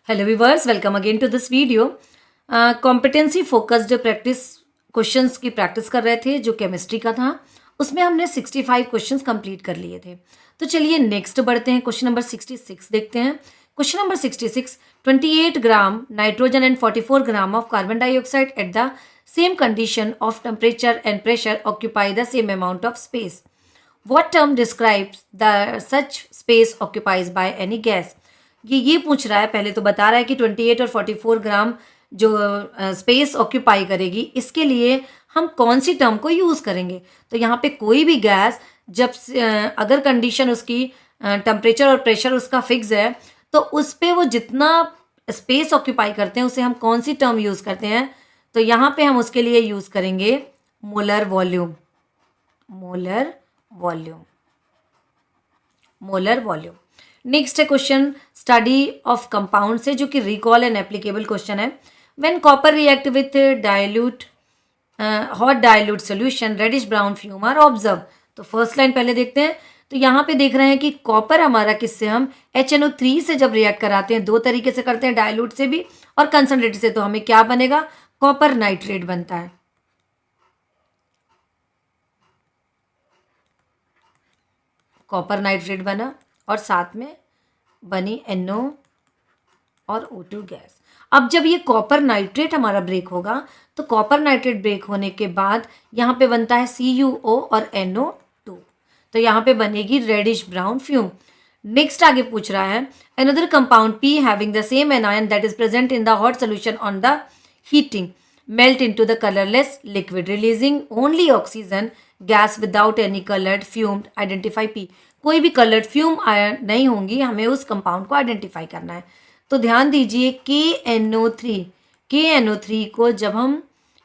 Hello viewers, welcome again to this video. Competency focused practice questions की practice कर रहे थे जो केमिस्ट्री का था। उसमें हमने 65 क्वेश्चंस कंप्लीट कर लिए थे। तो चलिए नेक्स्ट बढ़ते हैं, क्वेश्चन नंबर 66 देखते हैं। Question number 66, 28 gram nitrogen and 44 gram of carbon dioxide at the same condition of temperature and pressure occupy the same amount of space. What term describes the such space occupies by any gas? ये पूछ रहा है। पहले तो बता रहा है कि 28 और 44 ग्राम जो स्पेस ऑक्यूपाई करेगी, इसके लिए हम कौन सी टर्म को यूज़ करेंगे। तो यहाँ पे कोई भी गैस जब अगर कंडीशन उसकी टेम्परेचर और प्रेशर उसका फिक्स है, तो उस पर वो जितना स्पेस ऑक्यूपाई करते हैं उसे हम कौन सी टर्म यूज़ करते हैं। तो यहाँ पे हम उसके लिए यूज़ करेंगे molar volume. Molar volume, molar volume. Next है क्वेश्चन स्टडी ऑफ कंपाउंड से, जो कि रिकॉल एंड एप्लीकेबल क्वेश्चन है। When copper react with dilute hot dilute solution reddish brown fume are observe. तो फर्स्ट लाइन पहले देखते हैं। तो यहाँ पे देख रहे हैं कि कॉपर हमारा किससे, हम HNO3 से जब रिएक्ट कराते हैं, दो तरीके से करते हैं, डाइल्यूट से भी और कंसनट्रेटेड से, तो हमें क्या बनेगा, कॉपर नाइट्रेट बनता है। कॉपर नाइट्रेट बना और साथ में बनी NO और O2 गैस। अब जब ये कॉपर नाइट्रेट हमारा ब्रेक होगा, तो कॉपर नाइट्रेट ब्रेक होने के बाद यहाँ पे बनता है CuO और NO2। तो यहाँ पे बनेगी रेडिश ब्राउन फ्यूम। नेक्स्ट आगे पूछ रहा है another compound P having the same anion that is present in the hot solution on the heating melt into the colourless liquid releasing only oxygen gas without any coloured fumed identify P। कोई भी coloured fume नहीं होंगी, हमें उस compound को identify करना है। तो ध्यान दीजिए KNO3 को जब हम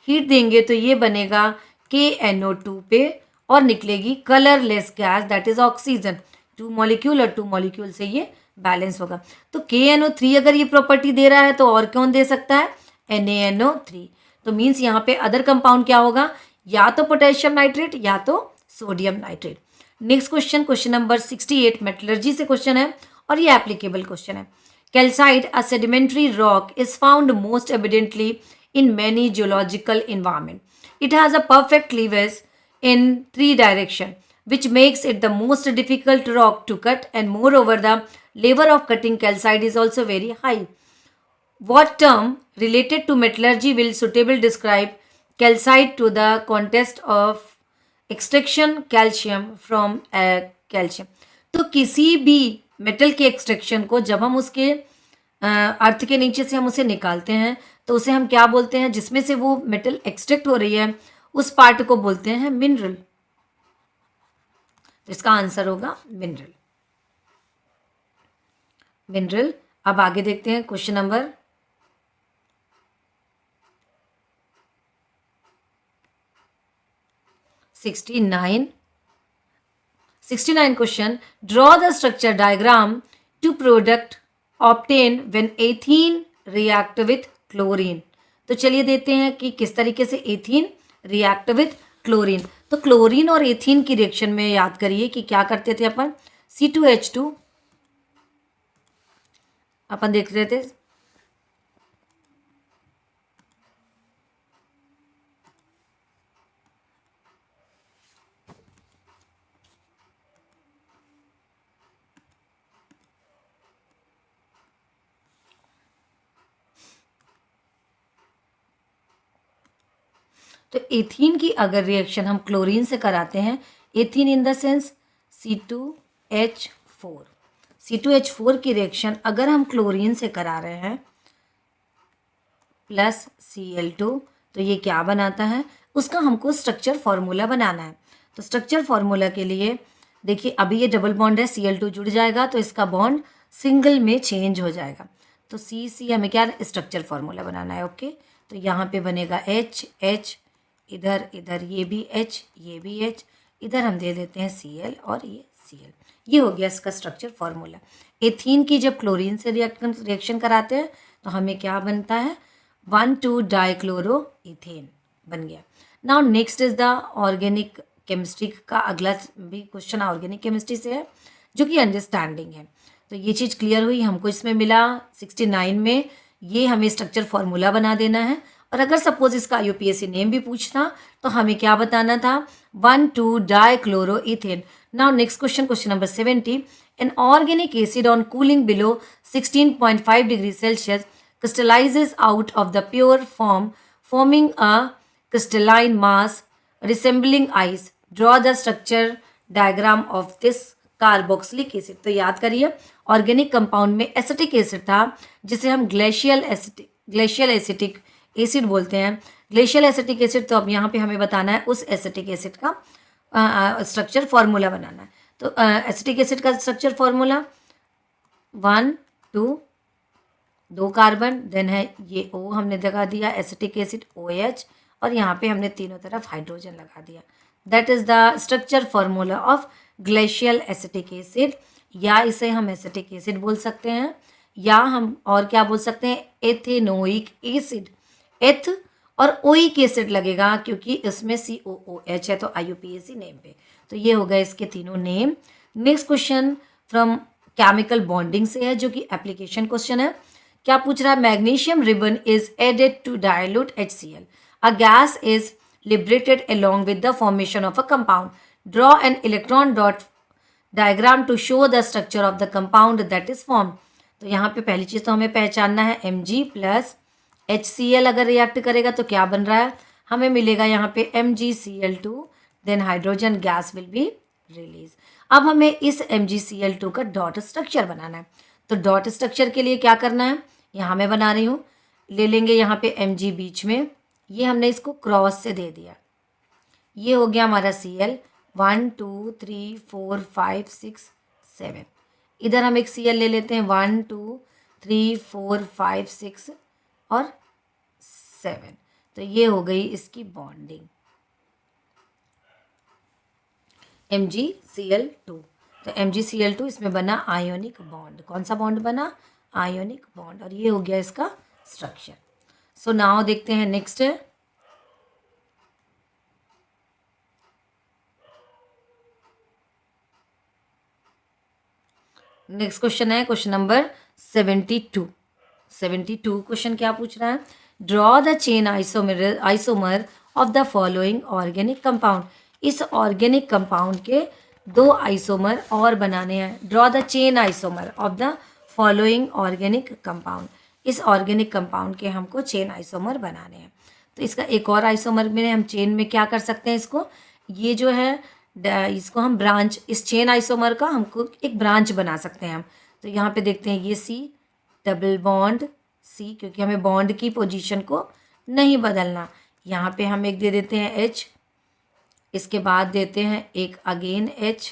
हीट देंगे तो ये बनेगा KNO2 पे और निकलेगी colourless gas that is oxygen. 2 molecule और 2 मॉलिक्यूल से ये बैलेंस होगा। तो KNO3 अगर ये प्रॉपर्टी दे रहा है तो और कौन दे सकता है, NaNO3। तो मीन्स यहाँ पे अदर कंपाउंड क्या होगा, या तो पोटेशियम नाइट्रेट या तो sodium nitrate. Next question, question number 68 metallurgy से क्वेश्चन है और ये एप्लीकेबल क्वेश्चन है। Calcite, a sedimentary rock, is found most evidently in many geological environment. It has a perfect cleavage in 3 direction, which makes it the most difficult rock to cut, and moreover the labor of cutting calcite is also very high. What term related to metallurgy will suitable describe calcite to the context of extraction calcium from calcium? तो किसी भी metal के extraction को जब हम उसके अर्थ के नीचे से हम उसे निकालते हैं तो उसे हम क्या बोलते हैं, जिसमें से वो मेटल एक्सट्रैक्ट हो रही है उस पार्ट को बोलते हैं मिनरल। तो इसका आंसर होगा मिनरल, मिनरल। अब आगे देखते हैं question number 69 question, draw the structure diagram to product obtain when ethene react with chlorine. तो चलिए देते हैं कि किस तरीके से एथीन रिएक्ट विथ क्लोरीन। तो क्लोरीन और एथीन की रिएक्शन में याद करिए कि क्या करते थे अपन, C2H2 अपन देख रहे थे, तो एथीन की अगर रिएक्शन हम क्लोरीन से कराते हैं, ethene in the sense C2H4, C2H4 की रिएक्शन अगर हम क्लोरीन से करा रहे हैं प्लस Cl2, तो ये क्या बनाता है, उसका हमको स्ट्रक्चर फॉर्मूला बनाना है। तो स्ट्रक्चर फॉर्मूला के लिए देखिए, अभी ये डबल बॉन्ड है, Cl2 जुड़ जाएगा तो इसका बॉन्ड सिंगल में चेंज हो जाएगा। तो C हमें क्या स्ट्रक्चर फॉर्मूला बनाना है। ओके, तो यहाँ पे बनेगा H, इधर इधर ये भी H, ये भी H, इधर हम दे देते हैं Cl और ये Cl। ये हो गया इसका स्ट्रक्चर फॉर्मूला। एथीन की जब क्लोरीन से रिएक्शन कराते हैं तो हमें क्या बनता है, 1,2-डाइक्लोरोइथेन बन गया। Now next is the organic chemistry का अगला भी क्वेश्चन ऑर्गेनिक केमिस्ट्री से है, जो कि अंडरस्टैंडिंग है। तो ये चीज़ क्लियर हुई। हमको इसमें मिला 69 में, ये हमें स्ट्रक्चर फॉर्मूला बना देना है। और अगर सपोज इसका IUPAC नेम भी पूछता तो हमें क्या बताना था, one two dichloroethane. Now next question, question number 70, an organic acid on cooling below 16.5 degree Celsius crystallizes out of the pure form, forming a crystalline mass resembling ice. Draw the structure diagram of this carboxylic acid. तो याद करिए, organic compound में acetic acid था जिसे हम glacial acetic acid बोलते हैं। Glacial acetic acid, तो अब यहाँ पे हमें बताना है उस एसिटिक एसिड का स्ट्रक्चर फॉर्मूला बनाना है। तो एसिटिक एसिड का स्ट्रक्चर फॉर्मूला 1 2 2 कार्बन, देन है ये O हमने लगा दिया, एसिटिक एसिड OH, और यहाँ पे हमने तीनों तरफ हाइड्रोजन लगा दिया। That is the structure formula of glacial acetic acid, या इसे हम एसिटिक एसिड बोल सकते हैं, या हम और क्या बोल सकते हैं, एथेनोइक एसिड। एथ और ओइक एसिड लगेगा क्योंकि इसमें COOH है, तो IUPAC नेम पे। तो ये हो गए इसके तीनों name. Next question from chemical bonding से है, जो कि एप्लीकेशन क्वेश्चन है। क्या पूछ रहा है, magnesium ribbon is added to dilute HCl, a gas is liberated along with the formation of a compound. Draw an electron dot diagram to show the structure of the compound that is formed. तो यहाँ पे पहली चीज़ तो हमें पहचानना है, Mg plus HCl अगर react करेगा तो क्या बन रहा है, हमें मिलेगा यहाँ पे MgCl2, then hydrogen gas will be release. अब हमें इस MgCl2 का डॉट स्ट्रक्चर बनाना है। तो डॉट स्ट्रक्चर के लिए क्या करना है, यहाँ मैं बना रही हूँ, ले लेंगे यहाँ पे Mg बीच में, ये हमने इसको क्रॉस से दे दिया, ये हो गया हमारा Cl, 1 2 3 4 5 6 7। इधर हम एक Cl ले लेते हैं, 1 2 3 4 5 6 और 7। तो ये हो गई इसकी बॉन्डिंग MgCl2। तो MgCl2 इसमें बना आयोनिक बॉन्ड। कौन सा बॉन्ड बना, आयोनिक बॉन्ड, और ये हो गया इसका स्ट्रक्चर। सो नाउ देखते हैं नेक्स्ट है, नेक्स्ट क्वेश्चन है क्वेश्चन नंबर 72। 72 क्वेश्चन क्या पूछ रहा है, draw the chain isomer of the following organic compound. इस ऑर्गेनिक कंपाउंड के 2 आइसोमर और बनाने हैं। Draw the chain isomer of the following organic compound. इस ऑर्गेनिक कंपाउंड के हमको चेन आइसोमर बनाने हैं। तो इसका एक और आइसोमर में हम चेन में क्या कर सकते हैं, इसको ये जो है इसको हम ब्रांच, इस चेन आइसोमर का हमको एक ब्रांच बना सकते हैं हम। तो यहाँ पे देखते हैं ये C डबल बॉन्ड C, क्योंकि हमें बॉन्ड की पोजीशन को नहीं बदलना। यहाँ पे हम एक दे देते हैं H, इसके बाद देते हैं एक अगेन H,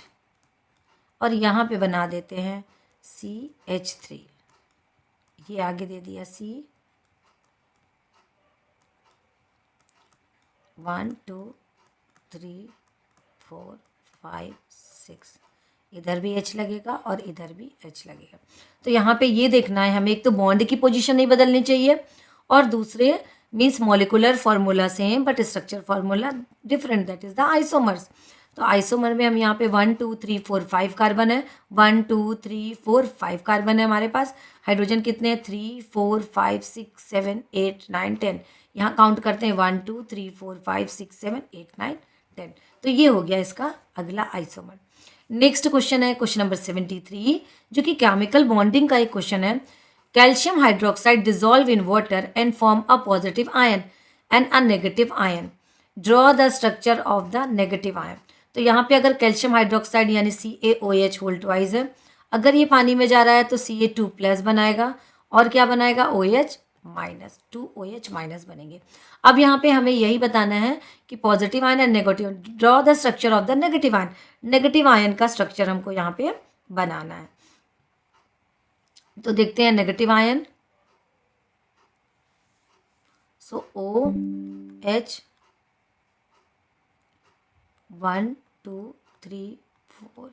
और यहाँ पे बना देते हैं CH3, ये आगे दे दिया C, 1 2 3 4 5 6, इधर भी H लगेगा और इधर भी H लगेगा। तो यहाँ पे ये देखना है हमें, एक तो बॉन्ड की पोजीशन नहीं बदलनी चाहिए, और दूसरे means molecular formula same but structure formula different, that is the isomers. तो आइसोमर में हम यहाँ पे 1 2 3 4 5 कार्बन है, 1 2 3 4 5 कार्बन है हमारे पास। हाइड्रोजन कितने हैं, 3 4 5 6 7 8 9 10। यहाँ काउंट करते हैं 1 2 3 4 5 6 7 8 9 10। तो ये हो गया इसका अगला आइसोमर। नेक्स्ट क्वेश्चन है क्वेश्चन नंबर 73, जो कि केमिकल बॉन्डिंग का एक क्वेश्चन है। Calcium hydroxide dissolve in water and form a positive ion and a negative ion. Draw the structure of the negative ion. तो यहाँ पे अगर कैल्शियम हाइड्रोक्साइड यानी CaOH होल ट्वाइस है, अगर ये पानी में जा रहा है तो Ca2 प्लस बनाएगा, और क्या बनाएगा, OH माइनस, 2OH माइनस बनेंगे। अब यहाँ पे हमें यही बताना है कि positive ion and negative, draw the structure of the negative ion. Negative ion का स्ट्रक्चर हमको यहाँ पे बनाना है। तो देखते हैं नेगेटिव आयन, सो OH 1 2 3 4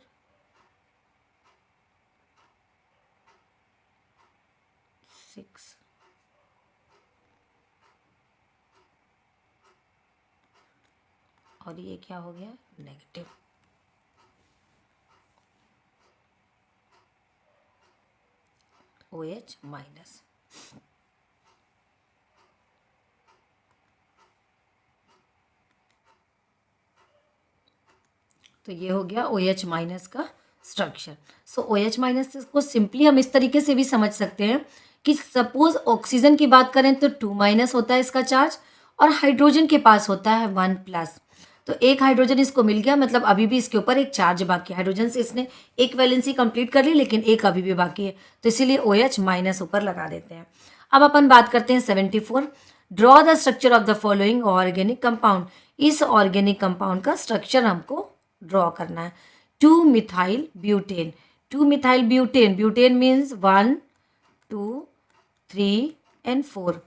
6, और ये क्या हो गया, नेगेटिव। OH minus. तो ये हो गया OH माइनस का स्ट्रक्चर। सो OH माइनस को सिंपली हम इस तरीके से भी समझ सकते हैं कि सपोज ऑक्सीजन की बात करें तो 2 माइनस होता है इसका चार्ज, और हाइड्रोजन के पास होता है 1 प्लस। तो एक हाइड्रोजन इसको मिल गया, मतलब अभी भी इसके ऊपर एक चार्ज बाकी है। हाइड्रोजन से इसने एक वैलेंसी कंप्लीट कर ली, लेकिन एक अभी भी बाकी है, तो इसीलिए OH माइनस ऊपर लगा देते हैं। अब अपन बात करते हैं 74। Draw the structure of the following organic compound. इस ऑर्गेनिक कंपाउंड का स्ट्रक्चर हमको ड्रॉ करना है। 2 methyl butane. 2 methyl butane, butane means 1 2 3 and 4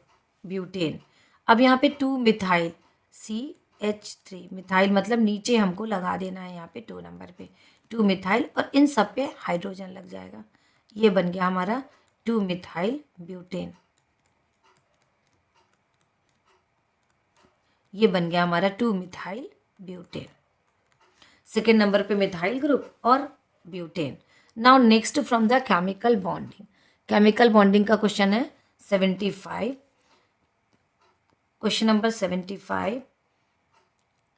butane. अब यहाँ पे 2 मिथाइल CH3, मिथाइल मतलब नीचे हमको लगा देना है यहाँ पे 2 नंबर पे 2 मिथाइल, और इन सब पे हाइड्रोजन लग जाएगा। ये बन गया हमारा 2 मिथाइल ब्यूटेन। ये बन गया हमारा 2 मिथाइल ब्यूटेन। सेकेंड नंबर पे मिथाइल ग्रुप और butane. Now next from the chemical bonding. Chemical bonding का क्वेश्चन है 75। Question number 75।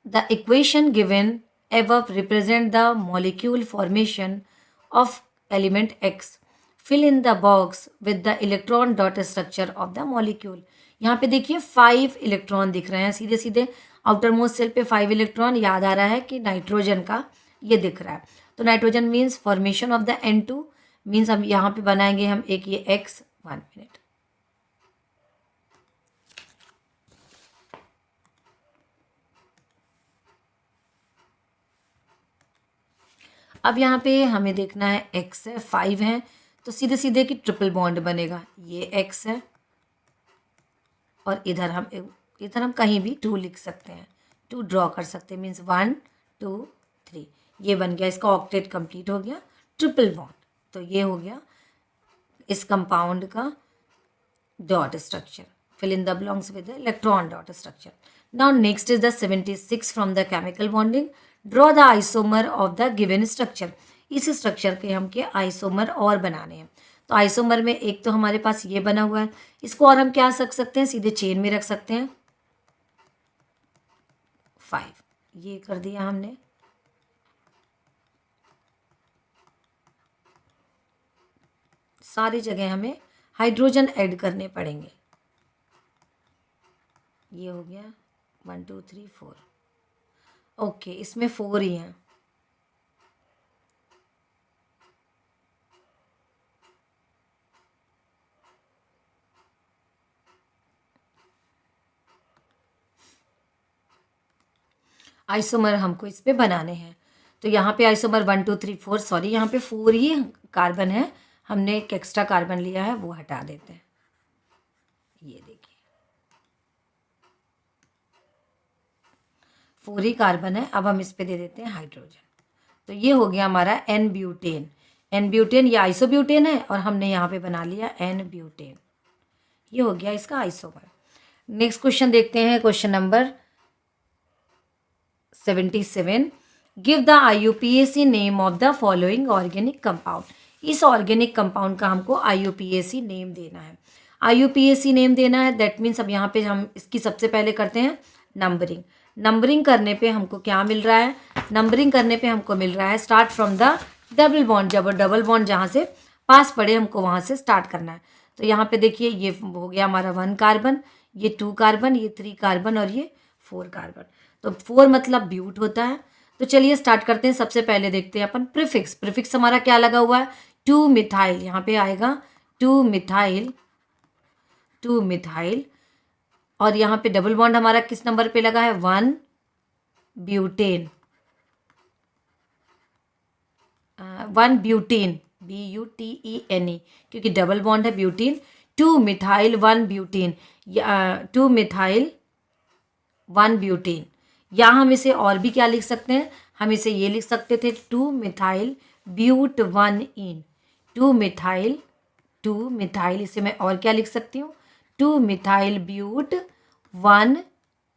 The equation given above represent the molecule formation of element X. Fill in the box with the electron dot structure of the molecule. यहाँ पे देखिए 5 electron दिख रहे हैं, सीधे सीधे आउटर मोस्ट सेल पे 5 इलेक्ट्रॉन। याद आ रहा है कि नाइट्रोजन का ये दिख रहा है, तो nitrogen means formation of the N2 means हम यहाँ पे बनाएंगे हम एक ये X। 1 मिनट। अब यहाँ पे हमें देखना है X है, 5 है, तो सीधे सीधे कि ट्रिपल बॉन्ड बनेगा। ये X है और इधर हम कहीं भी 2 लिख सकते हैं, 2 ड्रॉ कर सकते हैं, मीन्स 1 2 3। ये बन गया, इसका ऑक्टेट कंप्लीट हो गया, ट्रिपल बॉन्ड। तो ये हो गया इस कंपाउंड का dot structure. fill in the blanks with the electron dot structure. Now next is the 76 from the chemical bonding. Draw the isomer of the given structure. इस structure के हम के आइसोमर और बनाने हैं। तो आइसोमर में एक तो हमारे पास ये बना हुआ है, इसको और हम क्या रख सकते हैं, सीधे चेन में रख सकते हैं 5। ये कर दिया हमने। सारी जगह हमें हाइड्रोजन ऐड करने पड़ेंगे। ये हो गया 1 2 3 4। ओके, इसमें 4 ही हैं। आइसोमर हमको इस पे बनाने हैं, तो यहाँ पे आइसोमर 1 2 3 4, सॉरी यहाँ पे 4 ही कार्बन है, हमने एक एक्स्ट्रा कार्बन लिया है, वो हटा देते हैं। ये देखिए 4 ही कार्बन है। अब हम इस पे दे देते हैं हाइड्रोजन। तो ये हो गया हमारा N ब्यूटेन। N ब्यूटेन ये आइसोब्यूटेन है और हमने यहाँ पे बना लिया N ब्यूटेन। ये हो गया इसका आइसोमर। नेक्स्ट क्वेश्चन देखते हैं, question number 77। Give the IUPAC name of the following organic compound. इस ऑर्गेनिक कंपाउंड का हमको IUPAC नेम देना है। IUPAC नेम देना है, दैट मीन्स अब यहाँ पे हम इसकी सबसे पहले करते हैं नंबरिंग। नंबरिंग करने पे हमको क्या मिल रहा है, नंबरिंग करने पे हमको मिल रहा है start from the double bond. जब डबल बॉन्ड जहाँ से पास पड़े हमको वहाँ से स्टार्ट करना है। तो यहाँ पे देखिए ये हो गया हमारा 1 कार्बन, ये 2 कार्बन, ये 3 कार्बन और ये 4 कार्बन। तो 4 मतलब ब्यूट होता है। तो चलिए स्टार्ट करते हैं। सबसे पहले देखते हैं अपन प्रीफिक्स। प्रीफिक्स हमारा क्या लगा हुआ है, 2 मिथाइल। यहाँ पे आएगा 2 मिथाइल, 2 मिथाइल, और यहाँ पे डबल बॉन्ड हमारा किस नंबर पे लगा है, 1 ब्यूटेन, 1 ब्यूटेन, BUTENE, क्योंकि डबल बॉन्ड है butane. 2 methyl 1 butane, 2 methyl 1 butane. या हम इसे और भी क्या लिख सकते हैं, हम इसे ये लिख सकते थे 2 मिथाइल ब्यूट 1 इन, 2 मिथाइल, इसे मैं और क्या लिख सकती हूँ, 2 मिथाइल ब्यूट 1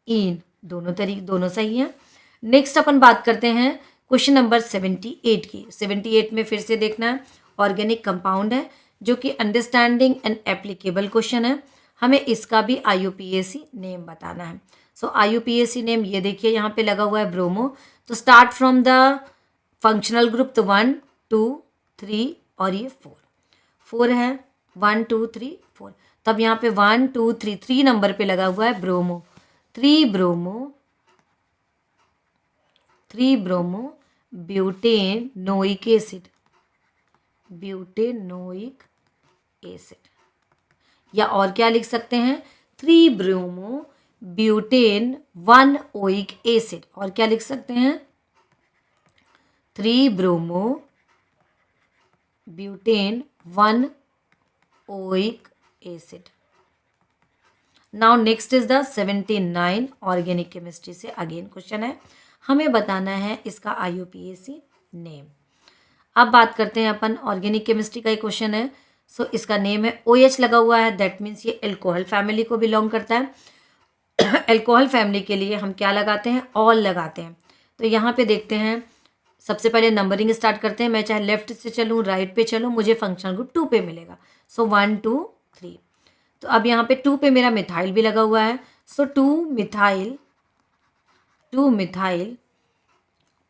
इन। दोनों सही हैं। नेक्स्ट अपन बात करते हैं क्वेश्चन नंबर 78 की। 78 में फिर से देखना है, ऑर्गेनिक कंपाउंड है। जो कि अंडरस्टैंडिंग एंड एप्लीकेबल क्वेश्चन है। हमें इसका भी IUPAC नेम बताना है। सो IUPAC नेम ये देखिए यहाँ पे लगा हुआ है ब्रोमो। तो start from the functional group, तो 1 2 3 और ये 4 है, 1 2 3 4। तब यहाँ पे 1 2 3 3 नंबर पे लगा हुआ है ब्रोमो, 3 ब्रोमो ब्यूटेनोइक एसिड, या और क्या लिख सकते हैं, 3 ब्रोमो ब्यूटेन 1 ओइक एसिड। और क्या लिख सकते हैं, 3 bromo butane 1 oic acid. Now next is the 79 organic chemistry से अगेन क्वेश्चन है। हमें बताना है इसका IUPAC नेम। अब बात करते हैं अपन, ऑर्गेनिक केमिस्ट्री का ही क्वेश्चन है। सो इसका नेम है, OH लगा हुआ है, दैट मीन्स ये एल्कोहल फैमिली को बिलोंग करता है। एल्कोहल फैमिली के लिए हम क्या लगाते हैं, ऑल लगाते हैं। तो यहाँ पे देखते हैं, सबसे पहले नंबरिंग स्टार्ट करते हैं। मैं चाहे लेफ्ट से चलूँ राइट पे चलूँ, मुझे फंक्शनल ग्रुप 2 पे मिलेगा। सो 1 2 3। तो अब यहाँ पे 2 पे मेरा मिथाइल भी लगा हुआ है। सो 2 मिथाइल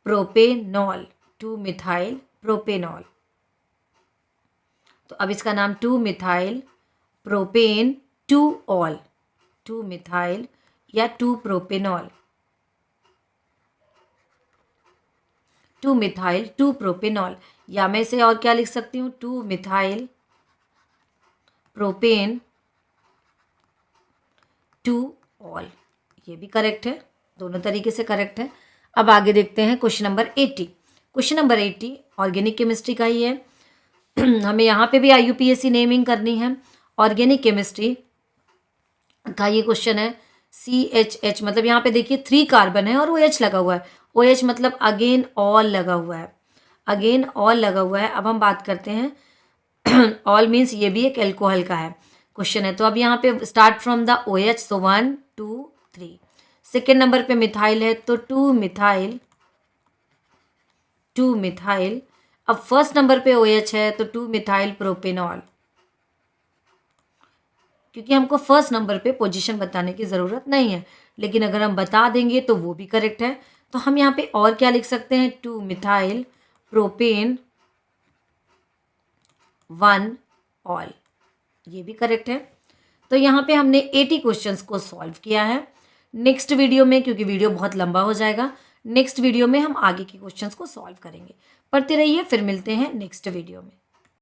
प्रोपेनॉल, 2 मिथाइल प्रोपेनॉल। तो अब इसका नाम 2 मिथाइल प्रोपेन 2 ऑल, 2 मिथाइल या 2 प्रोपेनॉल, 2 मिथाइल 2 प्रोपेनॉल। या मैं इसे और क्या लिख सकती हूँ, 2 मिथाइल प्रोपेन 2 ऑल। ये भी करेक्ट है, दोनों तरीके से करेक्ट है। अब आगे देखते हैं question number 80। Question number 80 organic chemistry का ही है। हमें यहाँ पे भी IUPAC नेमिंग करनी है। ऑर्गेनिक केमिस्ट्री का ये क्वेश्चन है। CHH मतलब यहाँ पे देखिए 3 कार्बन है और OH लगा हुआ है। OH मतलब अगेन ऑल लगा हुआ है, अगेन ऑल लगा हुआ है। अब हम बात करते हैं, ऑल मीन्स ये भी एक एल्कोहल का है क्वेश्चन है। तो अब यहाँ पे start from the OH, so 1 2 3। Second number पे मिथाइल है, तो 2 मिथाइल। अब फर्स्ट नंबर पे OH है, तो 2 मिथाइल प्रोपेनॉल, क्योंकि हमको फर्स्ट नंबर पे पोजीशन बताने की ज़रूरत नहीं है, लेकिन अगर हम बता देंगे तो वो भी करेक्ट है। तो हम यहाँ पे और क्या लिख सकते हैं, 2 मिथाइल प्रोपेन 1 ऑल, ये भी करेक्ट है। तो यहाँ पे हमने 80 क्वेश्चंस को सॉल्व किया है। नेक्स्ट वीडियो में, क्योंकि वीडियो बहुत लंबा हो जाएगा, नेक्स्ट वीडियो में हम आगे के क्वेश्चंस को सॉल्व करेंगे। पढ़ते रहिए, फिर मिलते हैं नेक्स्ट वीडियो में।